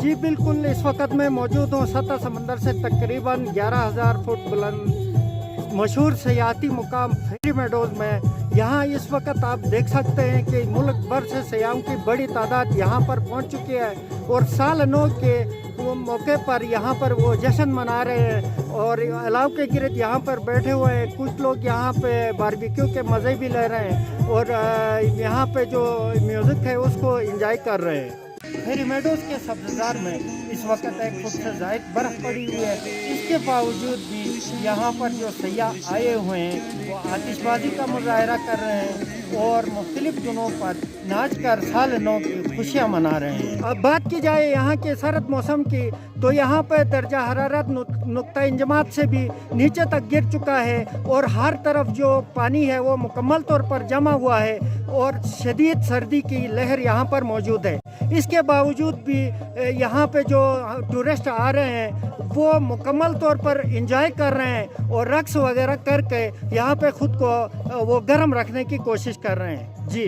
जी बिल्कुल, इस वक्त मैं मौजूद हूँ सतह समंदर से तकरीबन 11,000 फुट बुलंद मशहूर सयाहती मुकाम फेरी मेडोज़ में। यहाँ इस वक्त आप देख सकते हैं कि मुल्क भर से सयाहों की बड़ी तादाद यहाँ पर पहुँच चुकी है और साल नौ के मौके पर यहाँ पर वो जश्न मना रहे हैं और अलाव के गिरद यहाँ पर बैठे हुए हैं। कुछ लोग यहाँ पे बारबेक्यू के मज़े भी ले रहे हैं और यहाँ पे जो म्यूज़िक है उसको एंजॉय कर रहे हैं। फेरी मेडोज़ के सब्ज़ार में इस वक्त 1 फुट से ज़ायद बर्फ़ पड़ी हुई है। इसके बावजूद भी यहाँ पर जो सयाह आए हुए हैं वो आतिशबाजी का मुजाहरा कर रहे हैं और मुख्तलिफ दिनों पर नाच कर साल नौ की खुशियाँ मना रहे हैं। अब बात की जाए यहाँ के सर्द मौसम की तो यहाँ पर दर्जा हरारत नुक्ता इंजमात से भी नीचे तक गिर चुका है और हर तरफ जो पानी है वो मुकम्मल तौर पर जमा हुआ है और शदीद सर्दी की लहर यहाँ पर मौजूद है। इसके बावजूद भी यहाँ पे जो टूरिस्ट आ रहे हैं वो मुकम्मल तौर पर एंजॉय कर रहे हैं और रक्स वगैरह करके यहाँ पे ख़ुद को वो गर्म रखने की कोशिश कर रहे हैं। जी।